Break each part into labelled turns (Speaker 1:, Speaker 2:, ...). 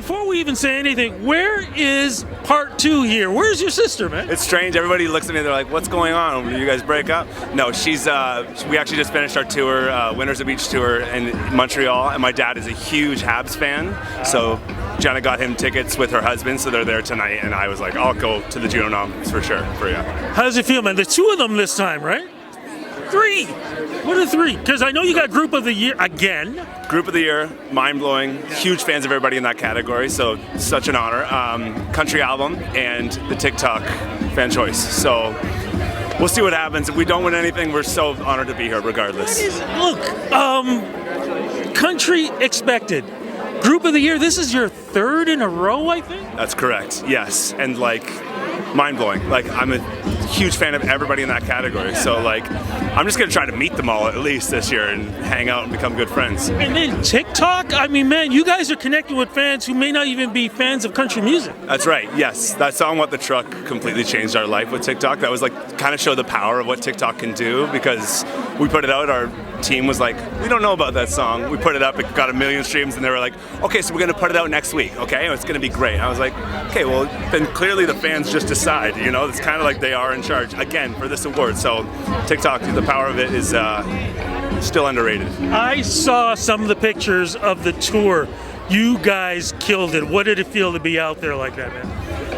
Speaker 1: before we even say anything, where is part 2 here? Where's your sister, man?
Speaker 2: It's strange. Everybody looks at me. They're like, "What's going on? Did you guys break up?" No, she's. We actually just finished our tour, Winners of Beach tour in Montreal, and my dad is a huge Habs fan. So Jenna got him tickets with her husband, so they're there tonight. And I was like, "I'll go to the Juno noms for sure for you."
Speaker 1: How does it feel, man? There's 2 of them this time, right? 3. What are 3? Because I know you got Group of the Year again.
Speaker 2: Group of the Year, mind-blowing. Huge fans of everybody in that category, so such an honor. Country album and the TikTok fan choice. So we'll see what happens. If we don't win anything, we're so honored to be here regardless.
Speaker 1: Look, Country expected. Group of the Year, this is your 3rd in a row, I think?
Speaker 2: That's correct, yes. And mind-blowing. I'm a huge fan of everybody in that category. So I'm just going to try to meet them all at least this year and hang out and become good friends.
Speaker 1: And then TikTok, I mean, man, you guys are connecting with fans who may not even be fans of country music.
Speaker 2: That's right, yes. That song, What the Truck, completely changed our life with TikTok. That was kind of show the power of what TikTok can do, because we put it out, our team was like, we don't know about that song. We put it up, it got 1 million streams, and they were like, okay, so we're going to put it out next week, okay? It's going to be great. And I was like, okay, well, then clearly the fans just decide, It's kind of like they are in charge, again, for this award. So TikTok, the power of it is still underrated.
Speaker 1: I saw some of the pictures of the tour. You guys killed it. What did it feel to be out there like that, man?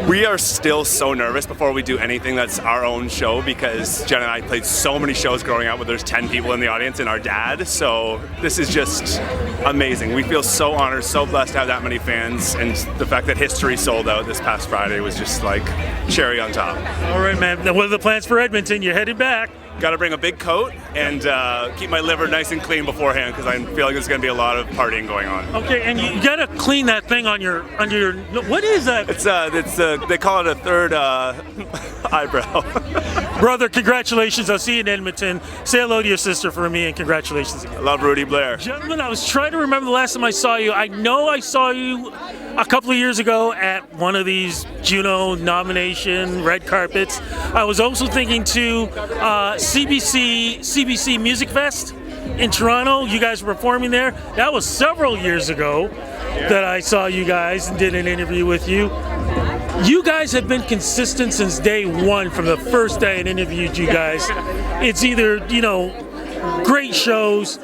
Speaker 2: We are still so nervous before we do anything that's our own show, because Jen and I played so many shows growing up where there's 10 people in the audience and our dad. So this is just amazing. We feel so honored, so blessed to have that many fans, and the fact that History sold out this past Friday was just cherry on top.
Speaker 1: All right, man. Now, what are the plans for Edmonton? You're headed back.
Speaker 2: Got to bring a big coat and keep my liver nice and clean beforehand, because I feel like there's going to be a lot of partying going on.
Speaker 1: Okay, and you got to clean that thing under your. What is that?
Speaker 2: It's they call it a third eyebrow.
Speaker 1: Brother, congratulations! I'll see you in Edmonton. Say hello to your sister for me, and congratulations again.
Speaker 2: I love Rudy Blair.
Speaker 1: Gentlemen, I was trying to remember the last time I saw you. I know I saw you a couple of years ago at one of these Juno nomination red carpets. I was also thinking to CBC Music Fest in Toronto. You guys were performing there. That was several years ago that I saw you guys and did an interview with you. You guys have been consistent since day one, from the first day I interviewed you guys. It's either, great shows,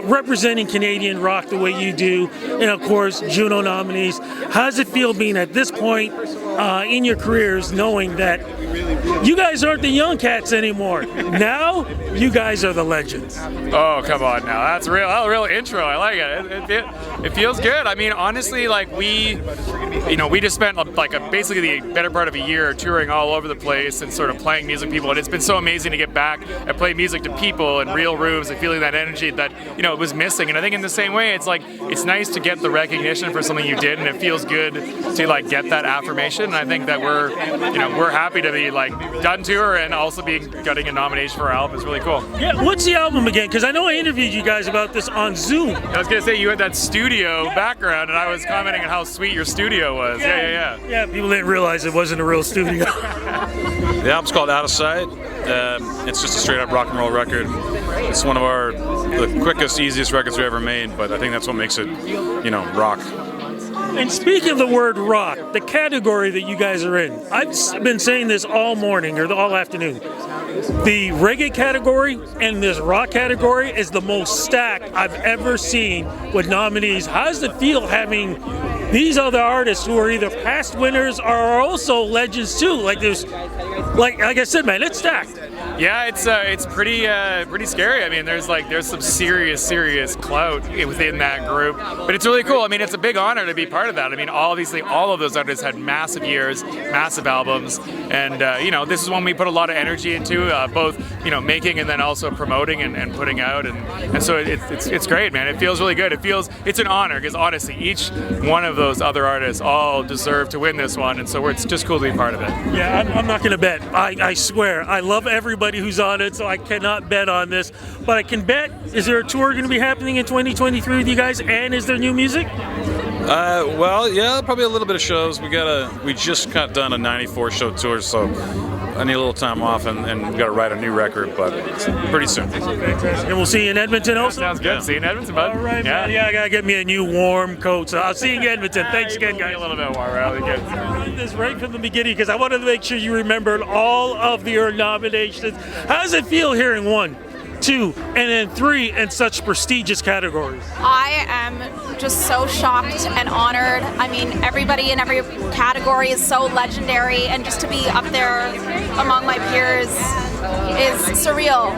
Speaker 1: representing Canadian rock the way you do, and of course, Juno nominees. How does it feel being at this point in your careers, knowing that you guys aren't the young cats anymore? Now, you guys are the legends.
Speaker 3: Oh, come on now. That's a real intro. I like it. It feels good. I mean, honestly, we just spent basically the better part of a year touring all over the place and sort of playing music people, and it's been so amazing to get back and play music to people in real rooms and feeling that energy that, it was missing. And I think in the same way, it's nice to get the recognition for something you did, and it feels good to get that affirmation. And I think that we're happy to be done tour and also getting a nomination for our album is really cool.
Speaker 1: Yeah, what's the album again? Because I know I interviewed you guys about this on Zoom.
Speaker 3: I was gonna say you had that studio background, and I was commenting on how sweet your studio was. Yeah.
Speaker 1: Yeah, people didn't realize it wasn't a real studio.
Speaker 4: The album's called Out of Sight. It's just a straight up rock and roll record. It's one of the quickest, easiest records we ever made, but I think that's what makes it, rock.
Speaker 1: And speaking of the word rock, the category that you guys are in, I've been saying this all morning or all afternoon. The reggae category and this rock category is the most stacked I've ever seen with nominees. How does it feel having these other artists who are either past winners or are also legends too? Like I said, man, it's stacked.
Speaker 3: Yeah, it's pretty scary. I mean, there's some serious clout within that group, but it's really cool. I mean, it's a big honor to be part of that. I mean, obviously, all of those artists had massive years, massive albums, and this is one we put a lot of energy into, both making and then also promoting and putting out, and so it's great, man. It feels really good. It's an honor, because honestly, each one of those other artists all deserve to win this one, and so it's just cool to be part of it.
Speaker 1: Yeah, I'm not going to bet. I swear, I love everybody who's on it, so I cannot bet on this. But I can bet, is there a tour going to be happening in 2023 with you guys, and is there new music?
Speaker 4: Well, yeah, probably a little bit of shows. We just got done a 94 show tour, so I need a little time off, and we've got to write a new record, but it's pretty soon.
Speaker 1: And we'll see you in Edmonton also.
Speaker 3: Sounds good.
Speaker 4: Yeah.
Speaker 3: See you in Edmonton, bud.
Speaker 1: All right, man. Yeah, I gotta get me a new warm coat. So I'll see you in Edmonton. Thanks again, guys.
Speaker 3: A little bit warmer. I'll be good.
Speaker 1: I did this right from the beginning because I wanted to make sure you remembered all of your nominations. How does it feel hearing 1, 2, and then 3 in such prestigious categories?
Speaker 5: I am just so shocked and honored. I mean, everybody in every category is so legendary, and just to be up there among my peers is surreal.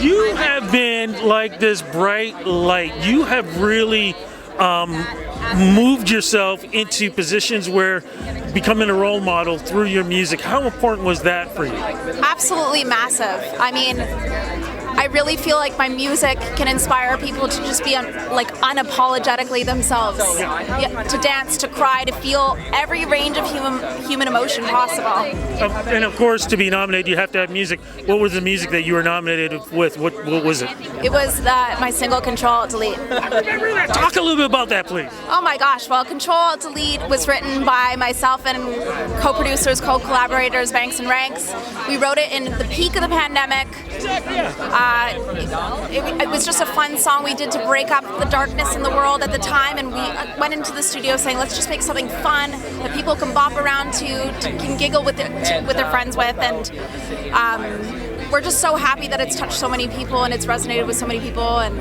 Speaker 1: You have been like this bright light. You have really moved yourself into positions where becoming a role model through your music. How important was that for you?
Speaker 5: Absolutely massive. I mean, I really feel like my music can inspire people to just be unapologetically themselves. Yeah, to dance, to cry, to feel every range of human emotion possible.
Speaker 1: And of course, to be nominated, you have to have music. What was the music that you were nominated with? What was it?
Speaker 5: It was my single Control Delete.
Speaker 1: Talk a little bit about that, please.
Speaker 5: Oh my gosh, well, Control Delete was written by myself and co-producers, co-collaborators, Banks and Ranks. We wrote it in the peak of the pandemic. It was just a fun song we did to break up the darkness in the world at the time, and we went into the studio saying, let's just make something fun that people can bop around to can giggle with their friends with, and we're just so happy that it's touched so many people and it's resonated with so many people, and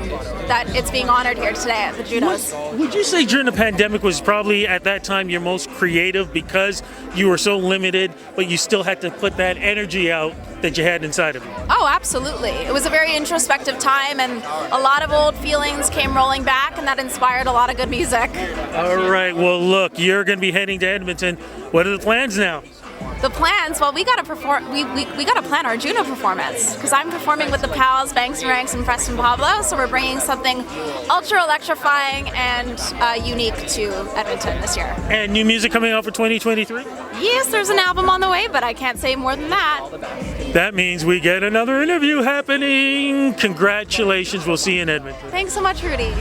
Speaker 5: that it's being honored here today at the Junos.
Speaker 1: Would you say during the pandemic was probably at that time your most creative because you were so limited, but you still had to put that energy out that you had inside of you?
Speaker 5: Oh, absolutely. It was a very introspective time, and a lot of old feelings came rolling back, and that inspired a lot of good music.
Speaker 1: All right, well, look, you're going to be heading to Edmonton. What are the plans now?
Speaker 5: The plans, well, we gotta perform. We gotta plan our Juno performance, because I'm performing with the Pals, Banks and Ranks, and Preston Pablo. So we're bringing something ultra electrifying and unique to Edmonton this year.
Speaker 1: And new music coming out for 2023?
Speaker 5: Yes, there's an album on the way, but I can't say more than that.
Speaker 1: That means we get another interview happening. Congratulations. We'll see you in Edmonton.
Speaker 5: Thanks so much, Rudy.